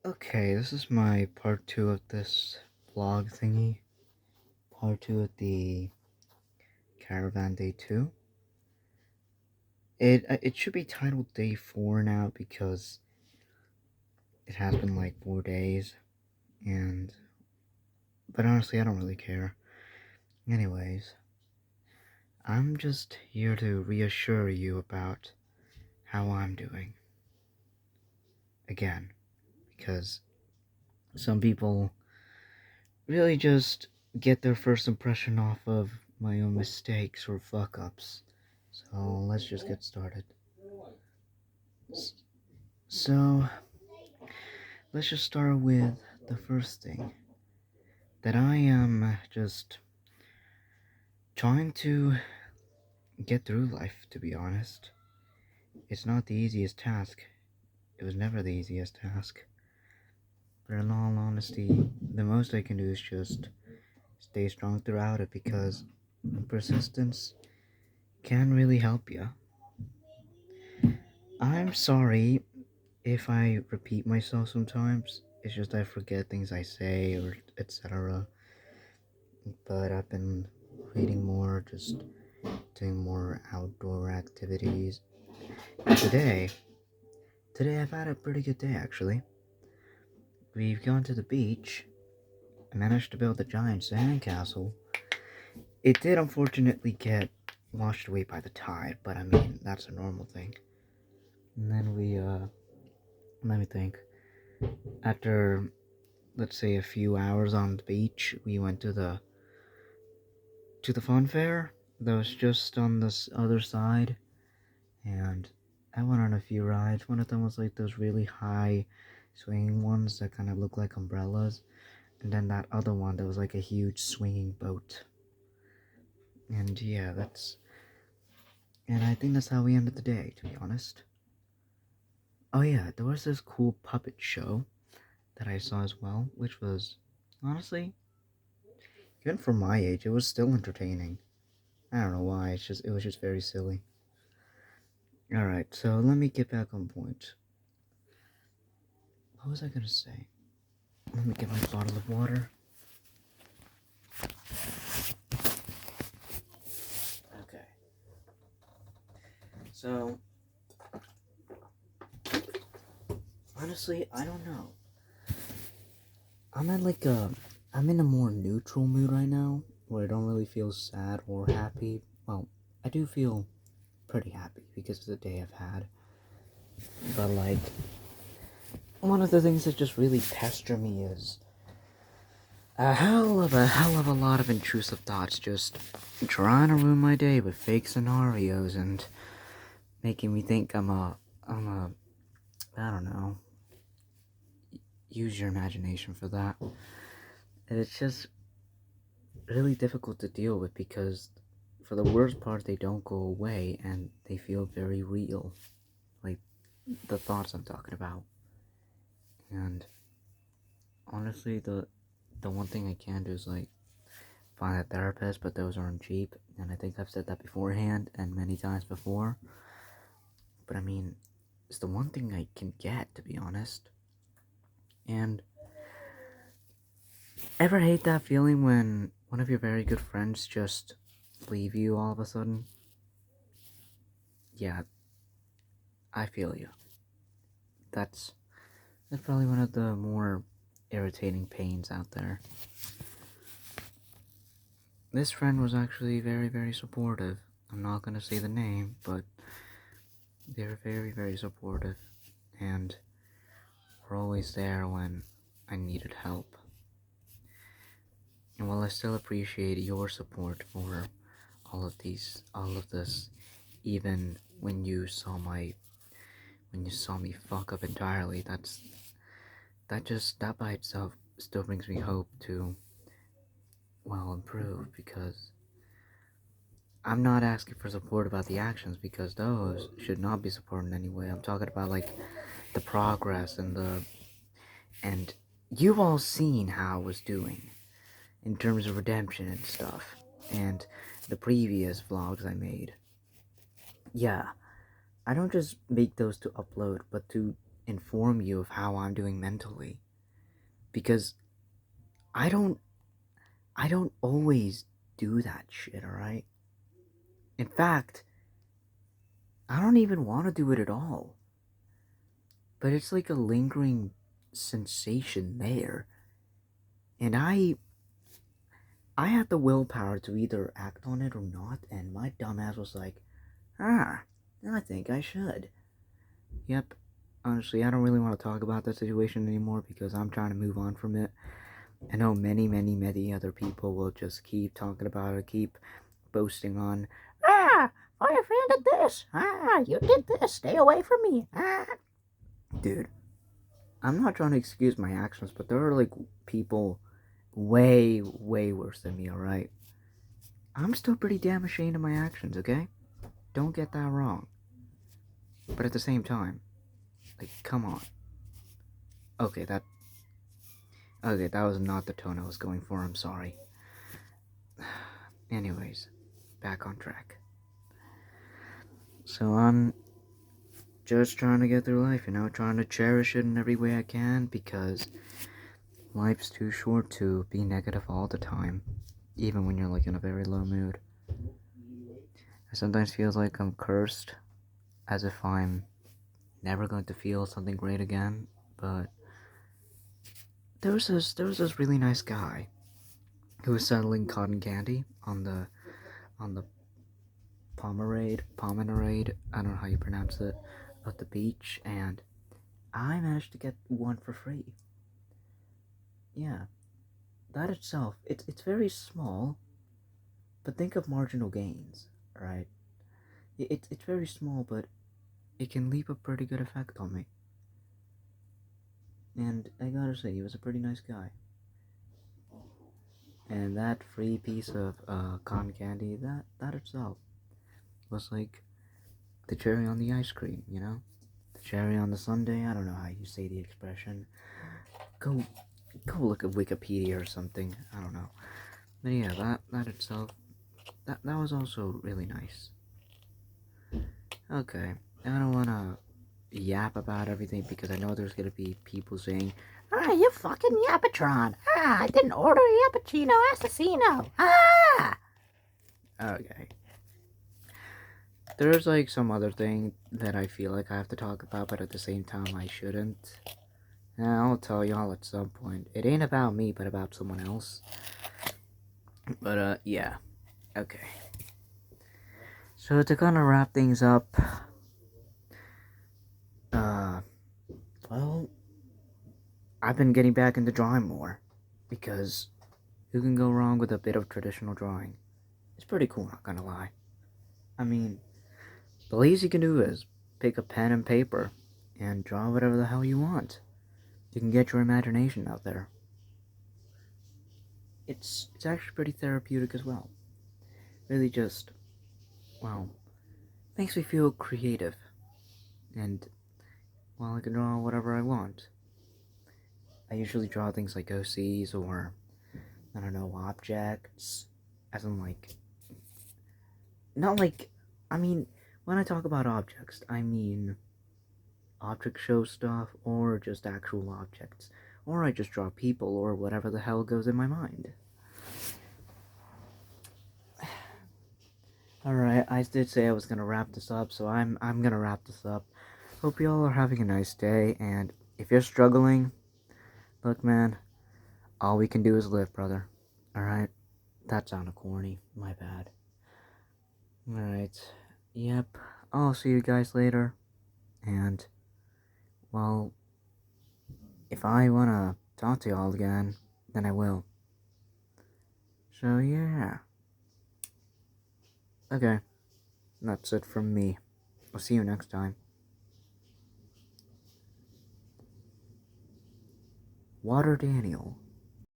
Okay, this is my part two of this vlog thingy. Part two of the Caravan Day 2. It should be titled Day 4 now because it has been like 4 days, and but honestly, I don't really care. Anyways, I'm just here to reassure you about how I'm doing. Again, because some people really just get their first impression off of my own mistakes or fuck ups. So let's just get started. So let's just start with the first thing that I am just trying to get through life, to be honest. It's not the easiest task. It was never the easiest task. But in all honesty, the most I can do is just stay strong throughout it because persistence can really help you. I'm sorry if I repeat myself sometimes. It's just I forget things I say or etc. But I've been reading more, just doing more outdoor activities. And today I've had a pretty good day actually. We've gone to the beach. I managed to build a giant sandcastle. It did unfortunately get washed away by the tide, but I mean, that's a normal thing. And then let me think. After, let's say, a few hours on the beach, we went to the fun fair that was just on this other side, and I went on a few rides. One of them was like those really high swinging ones that kind of look like umbrellas, and then that other one that was like a huge swinging boat. And yeah, and I think that's how we ended the day, to be honest. Oh yeah, there was this cool puppet show that I saw as well, which was honestly, even for my age, it was still entertaining. I don't know why. It was just very silly. All right, so let me get back on point. What was I gonna say? Let me get my bottle of water. Okay. So honestly, I don't know. I'm at like a I'm in a more neutral mood right now, where I don't really feel sad or happy. Well, I do feel pretty happy because of the day I've had. But like one of the things that just really pester me is a hell of a lot of intrusive thoughts just trying to ruin my day with fake scenarios and making me think I don't know, use your imagination for that. And it's just really difficult to deal with because for the worst part they don't go away and they feel very real. Like the thoughts I'm talking about. And honestly the one thing I can do is like find a therapist, but those aren't cheap, and I think I've said that beforehand and many times before. But I mean, it's the one thing I can get, to be honest. And ever hate that feeling when one of your very good friends just leave you all of a sudden? Yeah, I feel you. That's that's probably one of the more irritating pains out there. This friend was actually very, very supportive. I'm not gonna say the name, but they're very, very supportive, and were always there when I needed help. And while I still appreciate your support for all of this, even when you saw me fuck up entirely, that by itself still brings me hope to, well, improve, because I'm not asking for support about the actions because those should not be supported in any way. I'm talking about like the progress and you've all seen how I was doing in terms of redemption and stuff, and the previous vlogs I made. Yeah, I don't just make those to upload, but to inform you of how I'm doing mentally. Because I don't I don't always do that shit, alright? In fact, I don't even want to do it at all. But it's like a lingering sensation there. And I had the willpower to either act on it or not, and my dumbass was like, I think I should. Yep. Honestly, I don't really want to talk about that situation anymore because I'm trying to move on from it. I know many other people will just keep talking about it, keep boasting on, my friend did this. You did this. Stay away from me. Dude, I'm not trying to excuse my actions, but there are like people way worse than me, alright? I'm still pretty damn ashamed of my actions, okay? Don't get that wrong. But at the same time, like, come on. Okay, that was not the tone I was going for, I'm sorry. Anyways, back on track. So I'm just trying to get through life, trying to cherish it in every way I can because life's too short to be negative all the time, even when you're like in a very low mood. I sometimes feel like I'm cursed, as if I'm never going to feel something great again, but there was this really nice guy who was selling cotton candy on the promenade, I don't know how you pronounce it, at the beach, and I managed to get one for free. Yeah, that itself, it's very small, but think of marginal gains, right? It's very small, but it can leave a pretty good effect on me. And I gotta say, he was a pretty nice guy. And that free piece of cotton candy, that itself was like the cherry on the ice cream, The cherry on the sundae. I don't know how you say the expression. Go look at Wikipedia or something. I don't know. But yeah, that itself, that was also really nice. Okay, I don't wanna yap about everything because I know there's gonna be people saying, you fucking yapatron. I didn't order a yappuccino assassino. Okay. There's like some other thing that I feel like I have to talk about, but at the same time I shouldn't. And I'll tell y'all at some point. It ain't about me, but about someone else. But yeah. Okay. So to kind of wrap things up, well, I've been getting back into drawing more because who can go wrong with a bit of traditional drawing? It's pretty cool, not gonna lie. I mean, the least you can do is pick a pen and paper and draw whatever the hell you want. You can get your imagination out there. It's actually pretty therapeutic as well. Really just, well, makes me feel creative. And, well, I can draw whatever I want. I usually draw things like OCs or, I don't know, objects. As in, like, not like, I mean, when I talk about objects, I mean object show stuff or just actual objects. Or I just draw people or whatever the hell goes in my mind. Alright, I did say I was gonna wrap this up, so I'm gonna wrap this up. Hope y'all are having a nice day, and if you're struggling, look man, all we can do is live, brother. Alright? That sounded corny. My bad. Alright. Yep. I'll see you guys later. And, well, if I wanna talk to y'all again, then I will. So, yeah. Okay. That's it from me. I'll see you next time. Water Daniel.